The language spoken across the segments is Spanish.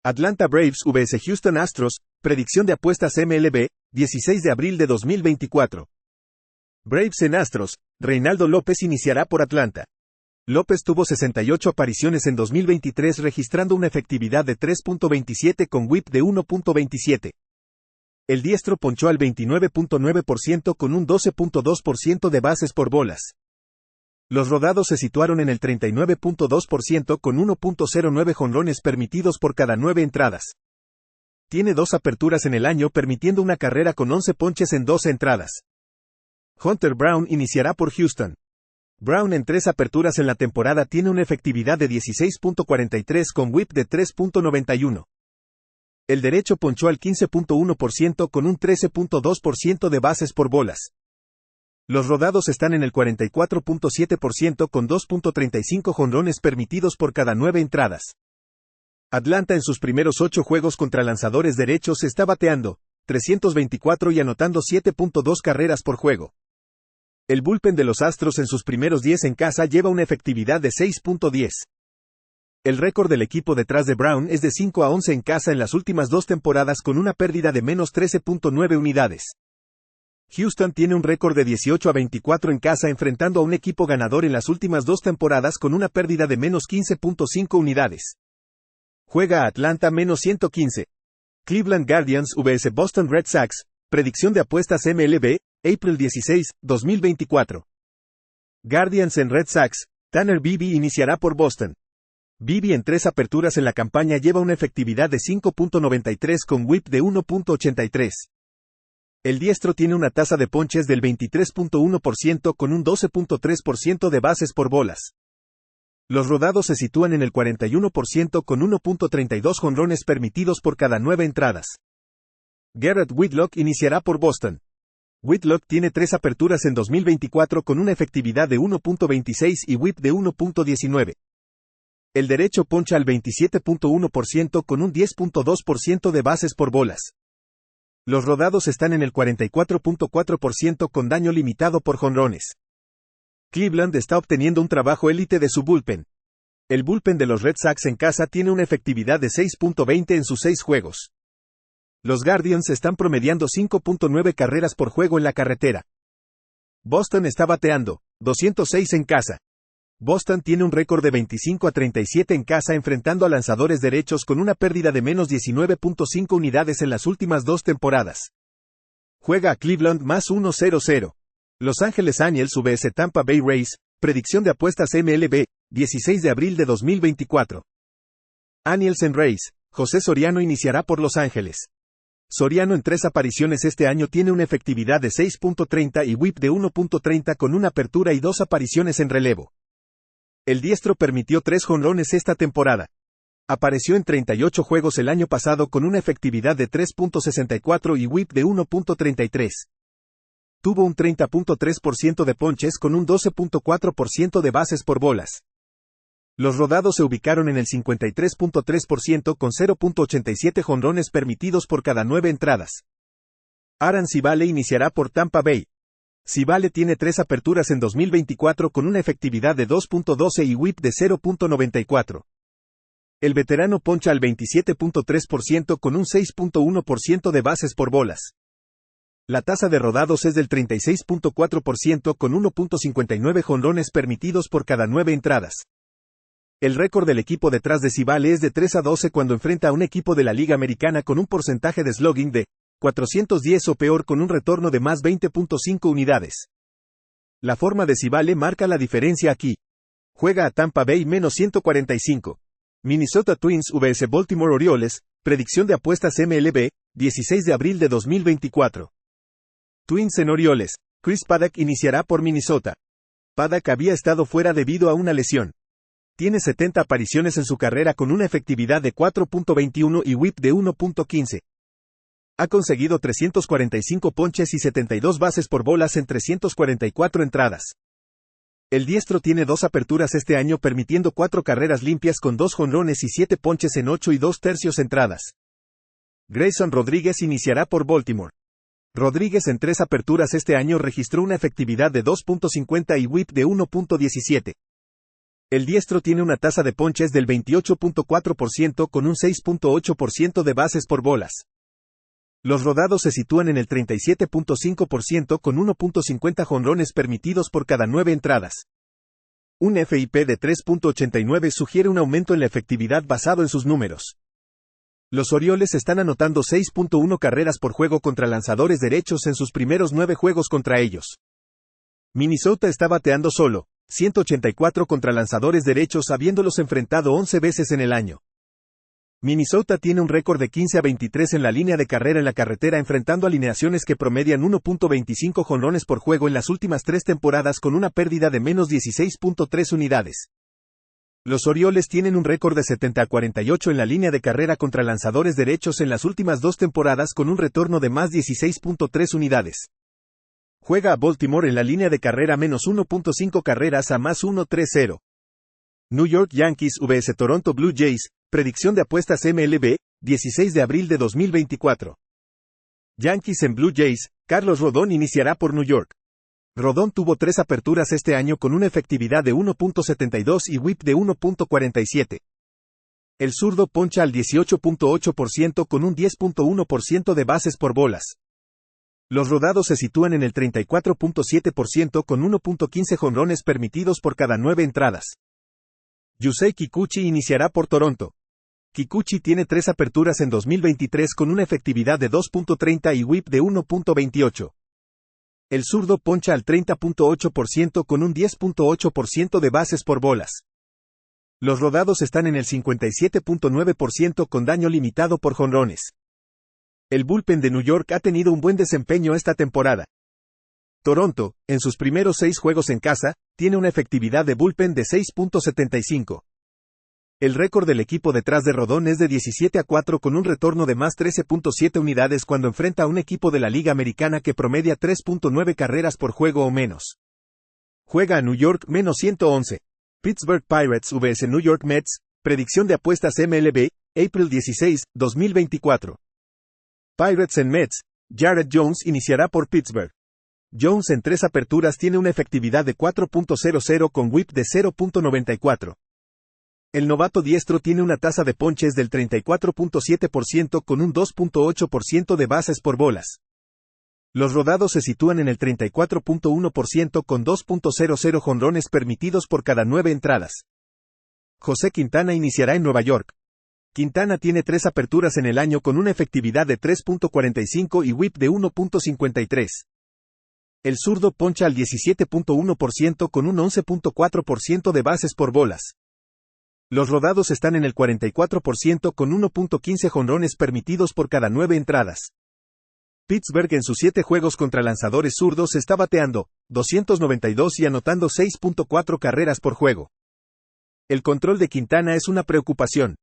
Atlanta Braves vs Houston Astros, predicción de apuestas MLB, 16 de abril de 2024. Braves en Astros, Reynaldo López iniciará por Atlanta. López tuvo 68 apariciones en 2023 registrando una efectividad de 3.27 con whip de 1.27. El diestro ponchó al 29.9% con un 12.2% de bases por bolas. Los rodados se situaron en el 39.2% con 1.09 jonrones permitidos por cada 9 entradas. Tiene 2 aperturas en el año permitiendo una carrera con 11 ponches en 12 entradas. Hunter Brown iniciará por Houston. Brown en 3 aperturas en la temporada tiene una efectividad de 16.43 con whip de 3.91. El derecho ponchó al 15.1% con un 13.2% de bases por bolas. Los rodados están en el 44.7% con 2.35 jonrones permitidos por cada 9 entradas. Atlanta en sus primeros 8 juegos contra lanzadores derechos está bateando 324 y anotando 7.2 carreras por juego. El bullpen de los Astros en sus primeros 10 en casa lleva una efectividad de 6.10. El récord del equipo detrás de Brown es de 5-11 en casa en las últimas 2 temporadas con una pérdida de menos 13.9 unidades. Houston tiene un récord de 18-24 en casa enfrentando a un equipo ganador en las últimas 2 temporadas con una pérdida de menos 15.5 unidades. Juega a Atlanta menos 115. Cleveland Guardians vs Boston Red Sox, predicción de apuestas MLB, April 16, 2024. Guardians en Red Sox, Tanner Bibee iniciará por Boston. Bibee en 3 aperturas en la campaña lleva una efectividad de 5.93 con whip de 1.83. El diestro tiene una tasa de ponches del 23.1% con un 12.3% de bases por bolas. Los rodados se sitúan en el 41% con 1.32 jonrones permitidos por cada 9 entradas. Garrett Whitlock iniciará por Boston. Whitlock tiene 3 aperturas en 2024 con una efectividad de 1.26 y whip de 1.19. El derecho poncha al 27.1% con un 10.2% de bases por bolas. Los rodados están en el 44.4% con daño limitado por jonrones. Cleveland está obteniendo un trabajo élite de su bullpen. El bullpen de los Red Sox en casa tiene una efectividad de 6.20 en sus 6 juegos. Los Guardians están promediando 5.9 carreras por juego en la carretera. Boston está bateando 206 en casa. Boston tiene un récord de 25-37 en casa enfrentando a lanzadores derechos con una pérdida de menos 19.5 unidades en las últimas 2 temporadas. Juega a Cleveland más 1-0-0. Los Ángeles Angels vs Tampa Bay Rays, predicción de apuestas MLB, 16 de abril de 2024. Angels en Rays, José Soriano iniciará por Los Ángeles. Soriano en 3 apariciones este año tiene una efectividad de 6.30 y whip de 1.30 con una apertura y 2 apariciones en relevo. El diestro permitió 3 jonrones esta temporada. Apareció en 38 juegos el año pasado con una efectividad de 3.64 y whip de 1.33. Tuvo un 30.3% de ponches con un 12.4% de bases por bolas. Los rodados se ubicaron en el 53.3% con 0.87 jonrones permitidos por cada 9 entradas. Aaron Civale iniciará por Tampa Bay. Civale tiene 3 aperturas en 2024 con una efectividad de 2.12 y whip de 0.94. El veterano poncha al 27.3% con un 6.1% de bases por bolas. La tasa de rodados es del 36.4% con 1.59 jonrones permitidos por cada 9 entradas. El récord del equipo detrás de Civale es de 3-12 cuando enfrenta a un equipo de la Liga Americana con un porcentaje de slugging de 410 o peor con un retorno de más 20.5 unidades. La forma de Civale marca la diferencia aquí. Juega a Tampa Bay menos 145. Minnesota Twins vs Baltimore Orioles, predicción de apuestas MLB, 16 de abril de 2024. Twins en Orioles, Chris Paddack iniciará por Minnesota. Paddack había estado fuera debido a una lesión. Tiene 70 apariciones en su carrera con una efectividad de 4.21 y whip de 1.15. Ha conseguido 345 ponches y 72 bases por bolas en 344 entradas. El diestro tiene 2 aperturas este año permitiendo 4 carreras limpias con 2 jonrones y 7 ponches en 8 2/3 entradas. Grayson Rodríguez iniciará por Baltimore. Rodríguez en 3 aperturas este año registró una efectividad de 2.50 y whip de 1.17. El diestro tiene una tasa de ponches del 28.4% con un 6.8% de bases por bolas. Los rodados se sitúan en el 37.5% con 1.50 jonrones permitidos por cada 9 entradas. Un FIP de 3.89 sugiere un aumento en la efectividad basado en sus números. Los Orioles están anotando 6.1 carreras por juego contra lanzadores derechos en sus primeros 9 juegos contra ellos. Minnesota está bateando solo 184 contra lanzadores derechos habiéndolos enfrentado 11 veces en el año. Minnesota tiene un récord de 15-23 en la línea de carrera en la carretera enfrentando alineaciones que promedian 1.25 jonrones por juego en las últimas 3 temporadas con una pérdida de menos 16.3 unidades. Los Orioles tienen un récord de 70-48 en la línea de carrera contra lanzadores derechos en las últimas 2 temporadas con un retorno de más 16.3 unidades. Juega a Baltimore en la línea de carrera menos 1.5 carreras a más 1.30. New York Yankees vs Toronto Blue Jays, predicción de apuestas MLB, 16 de abril de 2024. Yankees en Blue Jays, Carlos Rodón iniciará por New York. Rodón tuvo 3 aperturas este año con una efectividad de 1.72 y whip de 1.47. El zurdo poncha al 18.8% con un 10.1% de bases por bolas. Los rodados se sitúan en el 34.7% con 1.15 jonrones permitidos por cada 9 entradas. Yusei Kikuchi iniciará por Toronto. Kikuchi tiene 3 aperturas en 2023 con una efectividad de 2.30 y whip de 1.28. El zurdo poncha al 30.8% con un 10.8% de bases por bolas. Los rodados están en el 57.9% con daño limitado por jonrones. El bullpen de New York ha tenido un buen desempeño esta temporada. Toronto, en sus primeros 6 juegos en casa, tiene una efectividad de bullpen de 6.75. El récord del equipo detrás de Rodón es de 17-4 con un retorno de más 13.7 unidades cuando enfrenta a un equipo de la Liga Americana que promedia 3.9 carreras por juego o menos. Juega a New York menos 111. Pittsburgh Pirates vs New York Mets, predicción de apuestas MLB, April 16, 2024. Pirates en Mets, Jared Jones iniciará por Pittsburgh. Jones en 3 aperturas tiene una efectividad de 4.00 con whip de 0.94. El novato diestro tiene una tasa de ponches del 34.7% con un 2.8% de bases por bolas. Los rodados se sitúan en el 34.1% con 2.00 jonrones permitidos por cada 9 entradas. José Quintana iniciará en Nueva York. Quintana tiene 3 aperturas en el año con una efectividad de 3.45 y whip de 1.53. El zurdo poncha al 17.1% con un 11.4% de bases por bolas. Los rodados están en el 44% con 1.15 jonrones permitidos por cada 9 entradas. Pittsburgh en sus 7 juegos contra lanzadores zurdos está bateando 292 y anotando 6.4 carreras por juego. El control de Quintana es una preocupación.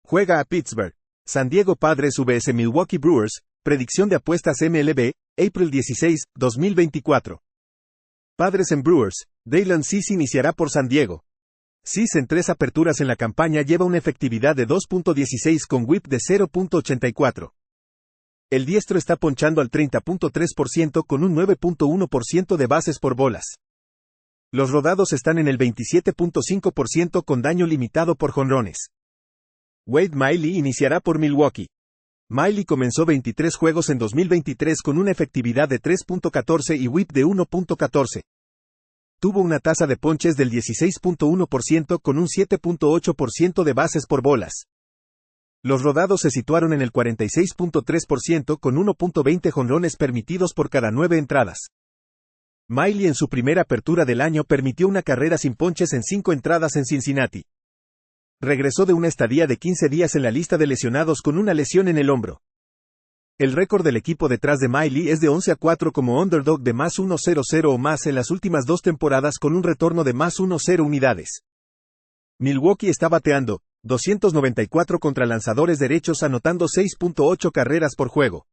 Juega a Pittsburgh. San Diego Padres vs Milwaukee Brewers, predicción de apuestas MLB, April 16, 2024. Padres en Brewers, Daylan Cease iniciará por San Diego. Cease en 3 aperturas en la campaña lleva una efectividad de 2.16 con whip de 0.84. El diestro está ponchando al 30.3% con un 9.1% de bases por bolas. Los rodados están en el 27.5% con daño limitado por jonrones. Wade Miley iniciará por Milwaukee. Miley comenzó 23 juegos en 2023 con una efectividad de 3.14 y whip de 1.14. Tuvo una tasa de ponches del 16.1% con un 7.8% de bases por bolas. Los rodados se situaron en el 46.3% con 1.20 jonrones permitidos por cada 9 entradas. Miley en su primera apertura del año permitió una carrera sin ponches en 5 entradas en Cincinnati. Regresó de una estadía de 15 días en la lista de lesionados con una lesión en el hombro. El récord del equipo detrás de Miley es de 11-4 como underdog de más 1.00 o más en las últimas 2 temporadas con un retorno de más 1.0 unidades. Milwaukee está bateando 294 contra lanzadores derechos anotando 6.8 carreras por juego.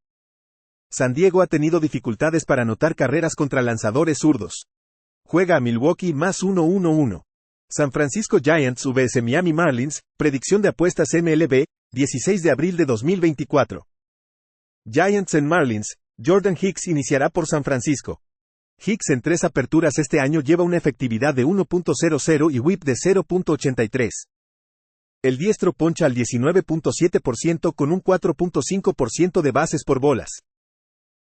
San Diego ha tenido dificultades para anotar carreras contra lanzadores zurdos. Juega a Milwaukee más 1-1-1. San Francisco Giants vs Miami Marlins, predicción de apuestas MLB, 16 de abril de 2024. Giants en Marlins, Jordan Hicks iniciará por San Francisco. Hicks en 3 aperturas este año lleva una efectividad de 1.00 y whip de 0.83. El diestro poncha al 19.7% con un 4.5% de bases por bolas.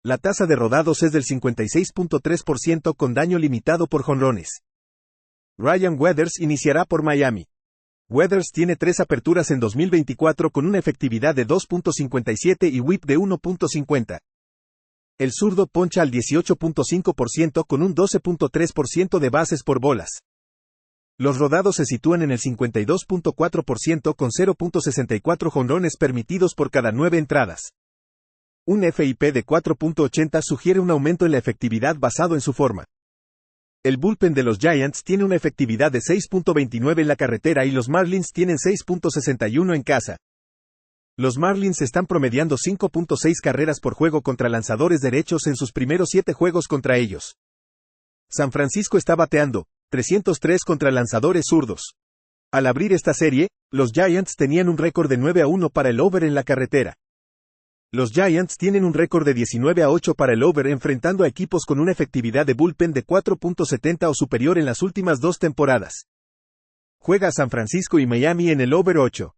La tasa de rodados es del 56.3% con daño limitado por jonrones. Ryan Weathers iniciará por Miami. Weathers tiene 3 aperturas en 2024 con una efectividad de 2.57 y whip de 1.50. El zurdo poncha al 18.5% con un 12.3% de bases por bolas. Los rodados se sitúan en el 52.4% con 0.64 jonrones permitidos por cada 9 entradas. Un FIP de 4.80 sugiere un aumento en la efectividad basado en su forma. El bullpen de los Giants tiene una efectividad de 6.29 en la carretera y los Marlins tienen 6.61 en casa. Los Marlins están promediando 5.6 carreras por juego contra lanzadores derechos en sus primeros 7 juegos contra ellos. San Francisco está bateando 303 contra lanzadores zurdos. Al abrir esta serie, los Giants tenían un récord de 9-1 para el over en la carretera. Los Giants tienen un récord de 19-8 para el over enfrentando a equipos con una efectividad de bullpen de 4.70 o superior en las últimas 2 temporadas. Juega a San Francisco y Miami en el over 8.